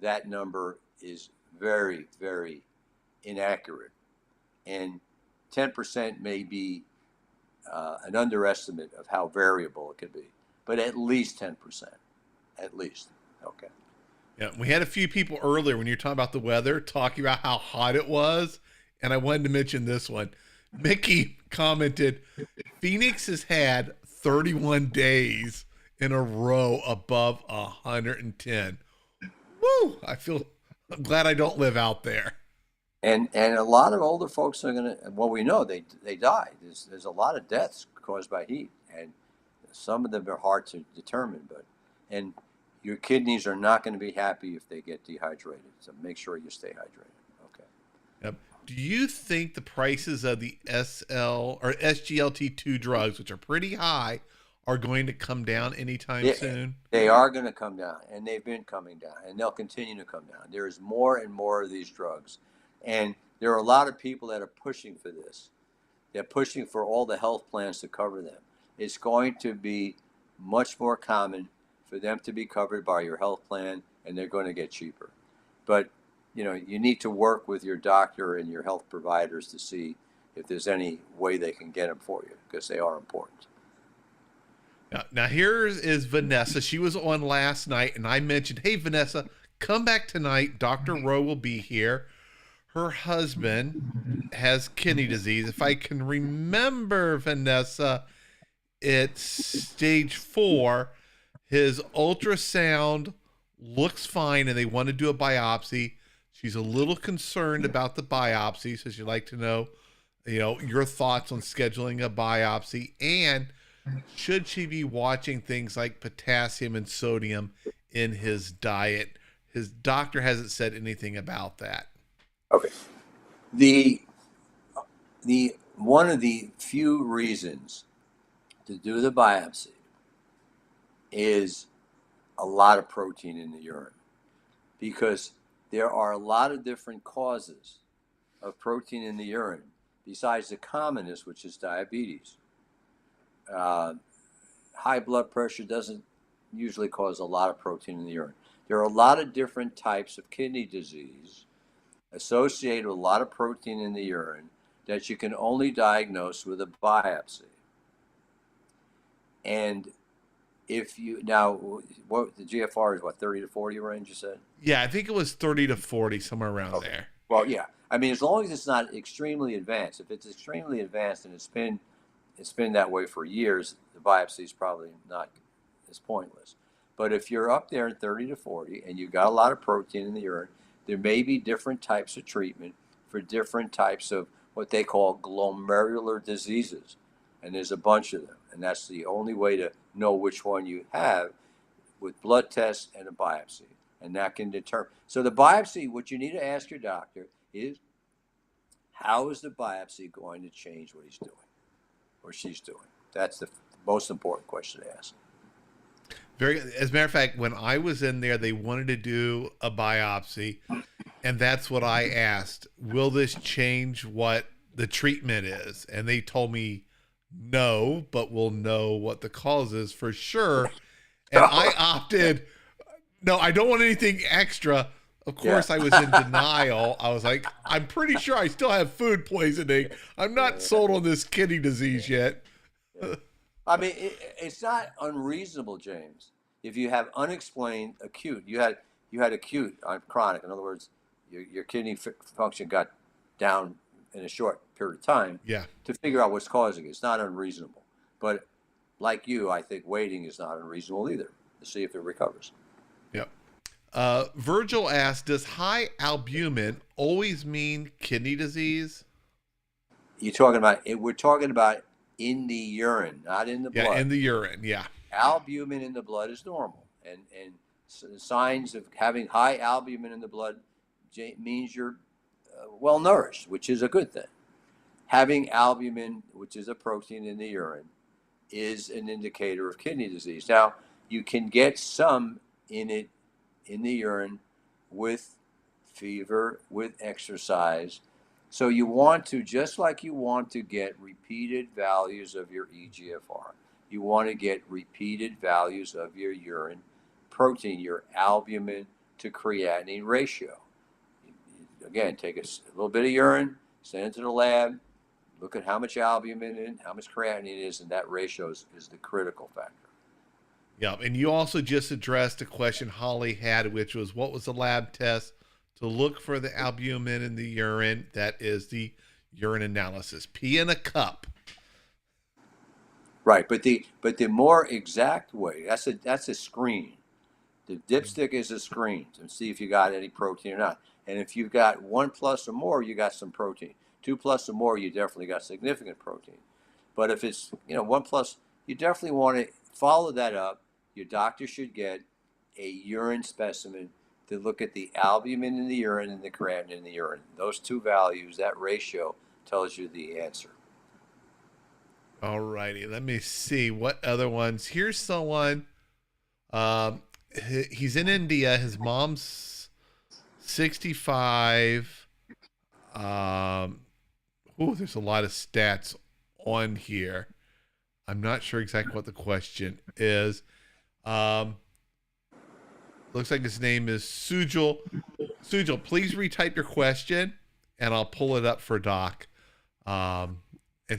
that number is very, very inaccurate. And 10% may be an underestimate of how variable it could be. But at least 10%. At least. Okay. Yeah, we had a few people earlier when you were talking about the weather, talking about how hot it was. And I wanted to mention this one. Mickey commented, Phoenix has had 31 days in a row above 110. Woo! I'm glad I don't live out there. And a lot of older folks are gonna. Well, we know they die. There's a lot of deaths caused by heat, and some of them are hard to determine. And your kidneys are not going to be happy if they get dehydrated. So make sure you stay hydrated. Okay. Yep. Do you think the prices of the SGLT2 drugs, which are pretty high, are going to come down anytime soon? They are going to come down, and they've been coming down, and they'll continue to come down. There is more and more of these drugs, and there are a lot of people that are pushing for this. They're pushing for all the health plans to cover them. It's going to be much more common for them to be covered by your health plan, and they're going to get cheaper. But you need to work with your doctor and your health providers to see if there's any way they can get them for you, because they are important. Now here is Vanessa. She was on last night, and I mentioned, hey, Vanessa, come back tonight. Dr. Rowe will be here. Her husband has kidney disease. If I can remember, Vanessa, it's stage 4. His ultrasound looks fine, and they want to do a biopsy. She's a little concerned about the biopsy, so she'd like to know, your thoughts on scheduling a biopsy, and should she be watching things like potassium and sodium in his diet? His doctor hasn't said anything about that. Okay. The one of the few reasons to do the biopsy is a lot of protein in the urine, because there are a lot of different causes of protein in the urine besides the commonest, which is diabetes. High blood pressure doesn't usually cause a lot of protein in the urine. There are a lot of different types of kidney disease associated with a lot of protein in the urine that you can only diagnose with a biopsy. And if you what the GFR is, 30 to 40 range, you said? Yeah, I think it was 30 to 40, somewhere around there. Well, yeah. I mean, as long as it's not extremely advanced. If it's extremely advanced and it's been that way for years, the biopsy is probably not as pointless. But if you're up there in 30 to 40 and you've got a lot of protein in the urine, there may be different types of treatment for different types of what they call glomerular diseases. And there's a bunch of them. And that's the only way to know which one you have, with blood tests and a biopsy. And that can determine. So the biopsy, what you need to ask your doctor is, how is the biopsy going to change what he's doing or she's doing? That's the most important question to ask. As a matter of fact, when I was in there, they wanted to do a biopsy, and that's what I asked. Will this change what the treatment is? And they told me no, but we'll know what the cause is for sure. And I opted, no, I don't want anything extra. Of course, I was in denial. I was like, I'm pretty sure I still have food poisoning. I'm not sold on this kidney disease yet. I mean, it's not unreasonable, James, If you have unexplained acute, you had acute on chronic. In other words, your kidney function got down in a short period of time. Yeah. To figure out what's causing it, it's not unreasonable. But like you, I think waiting is not unreasonable either to see if it recovers. Yep. Virgil asked, does high albumin always mean kidney disease? You're talking about it. We're talking about in the urine, not in the blood. Yeah, in the urine. Yeah. Albumin in the blood is normal, and signs of having high albumin in the blood means you're well nourished, which is a good thing. Having albumin, which is a protein in the urine, is an indicator of kidney disease. Now, you can get some in it in the urine with fever, with exercise. So you want to, just like you want to get repeated values of your eGFR, you want to get repeated values of your urine protein, your albumin to creatinine ratio. Again, take a little bit of urine, send it to the lab, look at how much albumin and how much creatinine is, and that ratio is the critical factor. Yeah, and you also just addressed a question Holly had, which was, what was the lab test to look for the albumin in the urine? That is the urine analysis. Pee in a cup. Right, but the more exact way, that's a screen. The dipstick is a screen to see if you got any protein or not. And if you've got 1+ or more, you got some protein. 2+ or more, you definitely got significant protein. But if it's 1+, you definitely want to follow that up. Your doctor should get a urine specimen to look at the albumin in the urine and the creatinine in the urine. Those two values, that ratio, tells you the answer. All righty, let me see what other ones. Here's someone. He's in India. His mom's 65. There's a lot of stats on here. I'm not sure exactly what the question is. Looks like his name is Sujal. Sujal, please retype your question, and I'll pull it up for Doc, and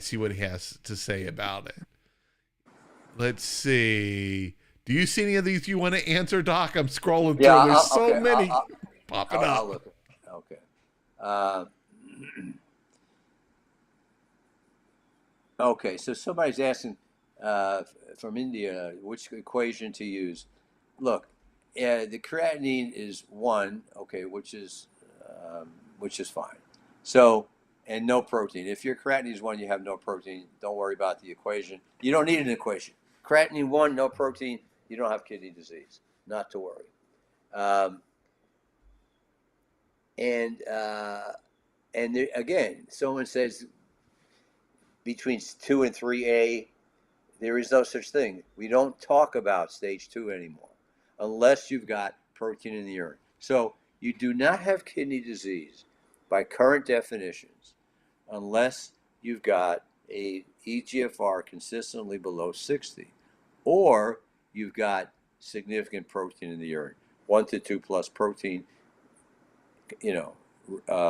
see what he has to say about it. Let's see. Do you see any of these you want to answer, Doc? I'm scrolling through. There's so many popping up. I'll look at it. Okay. Okay, so somebody's asking from India which equation to use. Look, the creatinine is 1, okay, which is fine. So, and no protein. If your creatinine is 1, you have no protein. Don't worry about the equation. You don't need an equation. Creatinine 1, no protein. You don't have kidney disease. Not to worry. And there, again, someone says between 2 and 3A, there is no such thing. We don't talk about stage 2 anymore unless you've got protein in the urine. So you do not have kidney disease by current definitions unless you've got a eGFR consistently below 60 or you've got significant protein in the urine, 1 to 2+ protein,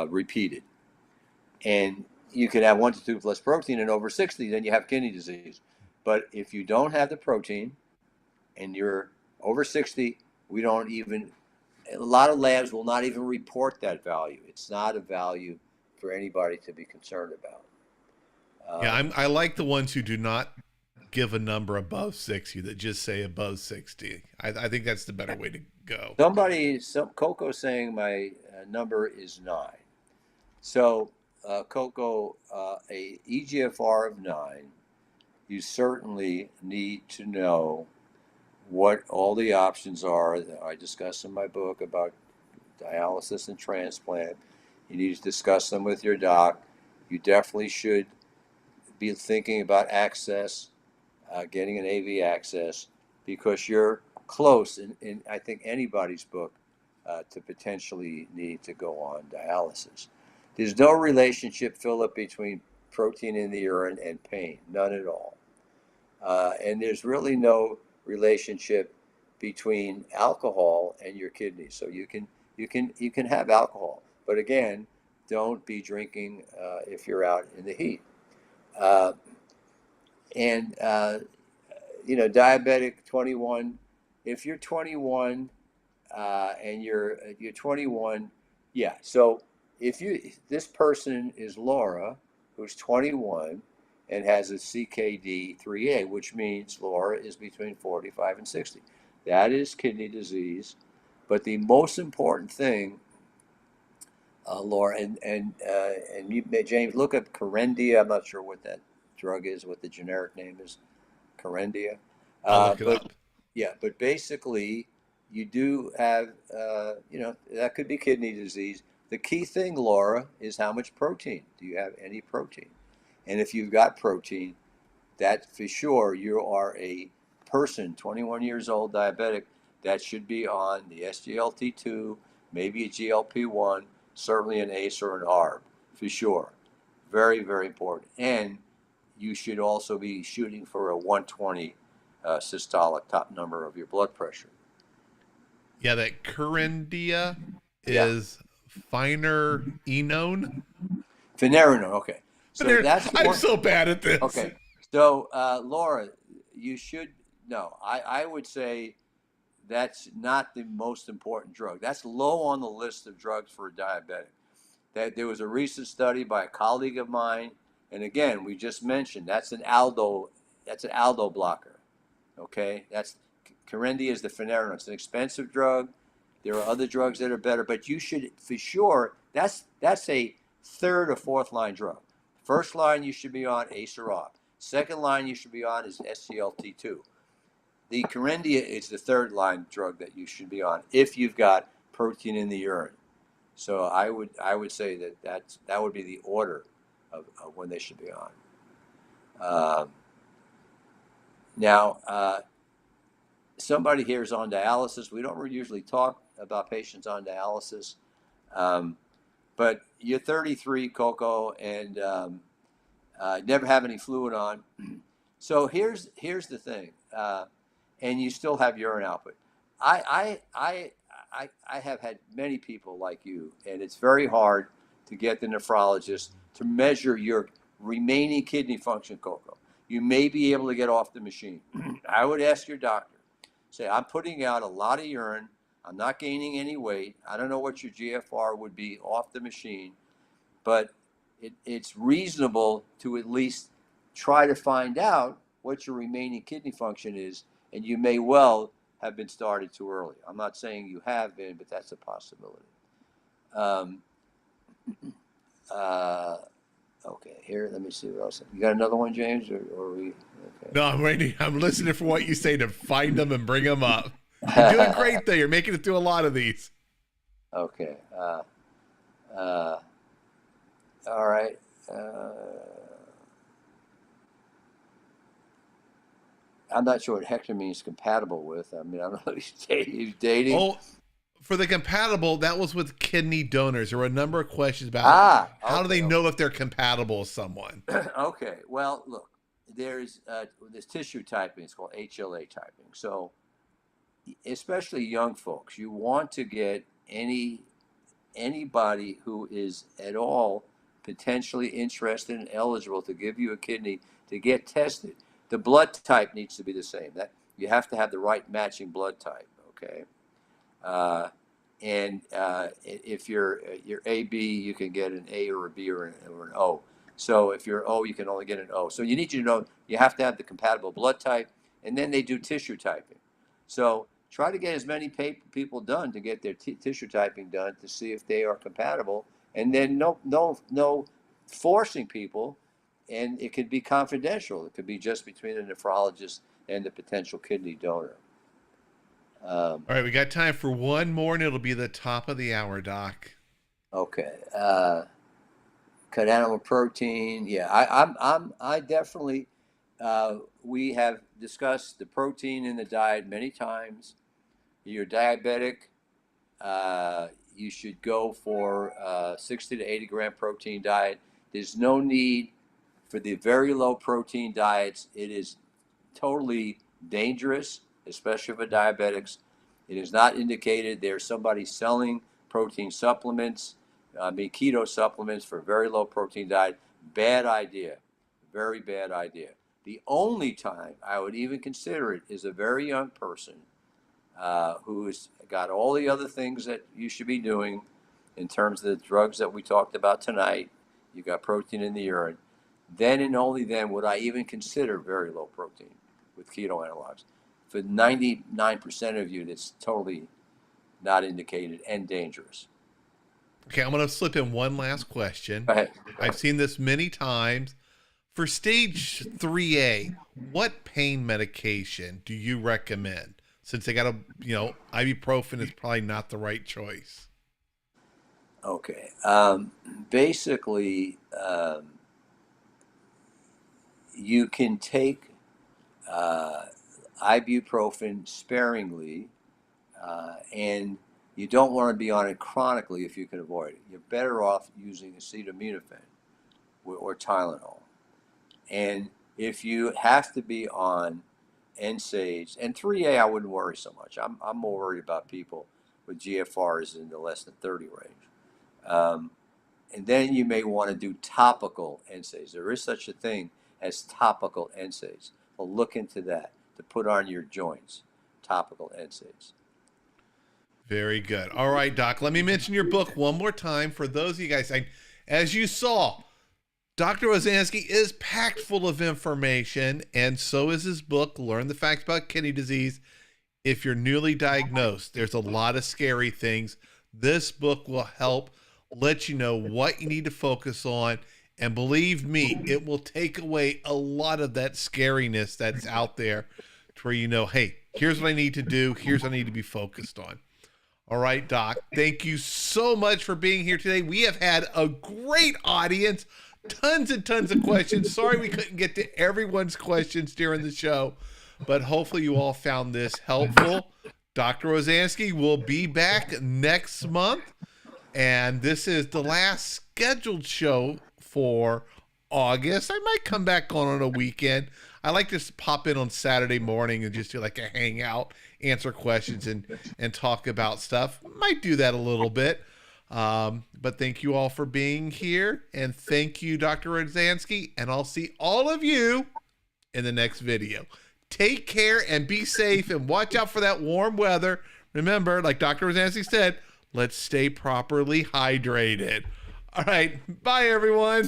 repeated. And you could have 1 to 2+ protein and over 60, then you have kidney disease. But if you don't have the protein and you're over 60, a lot of labs will not even report that value. It's not a value for anybody to be concerned about. I like the ones who do not give a number above 60, that just say above 60. I think that's the better way to go. Coco saying my number is 9. So Coco, a eGFR of 9, you certainly need to know what all the options are that I discuss in my book about dialysis and transplant. You need to discuss them with your doc. You definitely should be thinking about access, getting an AV access, because you're close in I think anybody's book to potentially need to go on dialysis. There's no relationship, Philip, between protein in the urine and pain, none at all. And there's really no relationship between alcohol and your kidneys. So you can have alcohol, but again, don't be drinking if you're out in the heat. Diabetic 21, if you're 21 and you're 21, yeah. So if this person is Laura, who's 21 and has a CKD 3A, which means Laura is between 45 and 60. That is kidney disease. But the most important thing, Laura, and you, James, look up Corendia. I'm not sure what that drug is, what the generic name is, Corendia. I'll look it But up. yeah, but basically, you do have, that could be kidney disease. The key thing, Laura, is how much protein. Do you have any protein? And if you've got protein, that for sure you are a person, 21 years old, diabetic, that should be on the SGLT2, maybe a GLP-1, certainly an ACE or an ARB, for sure. Very, very important. And you should also be shooting for a 120 systolic top number of your blood pressure. Yeah, that Corindia Yeah. is finer enone. Finerenone, okay. So that's I'm one. so bad at this. Okay. So, Laura, you should, no, I would say that's not the most important drug. That's low on the list of drugs for a diabetic. That there was a recent study by a colleague of mine, and again, we just mentioned that's an aldo blocker. Okay, that's Corindia is the finerenone. It's an expensive drug. There are other drugs that are better, but you should for sure. That's a third or fourth line drug. First line you should be on ACE or ARB. Second line you should be on is SGLT2. The Corindia is the third line drug that you should be on if you've got protein in the urine. So I would say that would be the order of when they should be on. Now, somebody here is on dialysis. We don't usually talk about patients on dialysis, but you're 33, Coco, and never have any fluid on. So here's the thing, and you still have urine output. I have had many people like you, and it's very hard to get the nephrologist to measure your remaining kidney function, Coco. You may be able to get off the machine. I would ask your doctor, say, I'm putting out a lot of urine. I'm not gaining any weight. I don't know what your GFR would be off the machine, but it's reasonable to at least try to find out what your remaining kidney function is, and you may well have been started too early. I'm not saying you have been, but that's a possibility. Okay, here, let me see what else. You got another one, James, or we? Okay. No, I'm waiting. I'm listening for what you say to find them and bring them up. You're doing great, though. You're making it through a lot of these. Okay. All right. I'm not sure what Hector means compatible with. I mean, I don't know if he's dating. Oh, for the compatible, that was with kidney donors. There were a number of questions about how do they know if they're compatible with someone. Okay. Well, look, there's this tissue typing. It's called HLA typing. So, especially young folks, you want to get anybody who is at all potentially interested and eligible to give you a kidney to get tested. The blood type needs to be the same. That you have to have the right matching blood type. Okay. And if you're AB, you can get an A or a B or an O. So if you're O, you can only get an O. So you need to know you have to have the compatible blood type, and then they do tissue typing. So try to get as many people done to get their tissue typing done to see if they are compatible, and then no forcing people, and it could be confidential. It could be just between the nephrologist and the potential kidney donor. All right, we got time for one more, and it'll be the top of the hour, Doc. Okay. Cut animal protein. Yeah, I definitely. We have discussed the protein in the diet many times. You're diabetic. You should go for 60 to 80 gram protein diet. There's no need for the very low protein diets. It is totally dangerous, especially for diabetics. It is not indicated. There's somebody selling protein supplements, keto supplements for very low protein diet. Bad idea, very bad idea. The only time I would even consider it is a very young person who's got all the other things that you should be doing in terms of the drugs that we talked about tonight. You got protein in the urine. Then and only then would I even consider very low protein with keto-analogs. For 99% of you, that's totally not indicated and dangerous. Okay, I'm going to slip in one last question. Go ahead. I've seen this many times. For stage 3A, what pain medication do you recommend? Since they got a, ibuprofen is probably not the right choice. Okay. Basically, you can take ibuprofen sparingly, and you don't want to be on it chronically if you can avoid it. You're better off using acetaminophen or Tylenol. And if you have to be on NSAIDs, and 3A I wouldn't worry so much. I'm more worried about people with GFRs in the less than 30 range. And then you may want to do topical NSAIDs. There is such a thing as topical NSAIDs. Well, look into that to put on your joints, topical NSAIDs. Very good. All right, Doc, let me mention your book one more time for those of you guys. As you saw, Dr. Rosansky is packed full of information, and so is his book, Learn the Facts About Kidney Disease. If you're newly diagnosed, there's a lot of scary things. This book will help let you know what you need to focus on, and believe me, it will take away a lot of that scariness that's out there to where you know, hey, here's what I need to do, here's what I need to be focused on. All right, Doc, thank you so much for being here today. We have had a great audience. Tons and tons of questions. Sorry we couldn't get to everyone's questions during the show, but hopefully you all found this helpful. Dr. Rosansky will be back next month, and this is the last scheduled show for August. I might come back on a weekend. I like to just pop in on Saturday morning and just do like a hangout, answer questions, and talk about stuff. Might do that a little bit. But thank you all for being here, and thank you, Dr. Rosansky, and I'll see all of you in the next video. Take care and be safe, and watch out for that warm weather. Remember, like Dr. Rosansky said, let's stay properly hydrated. All right, bye everyone.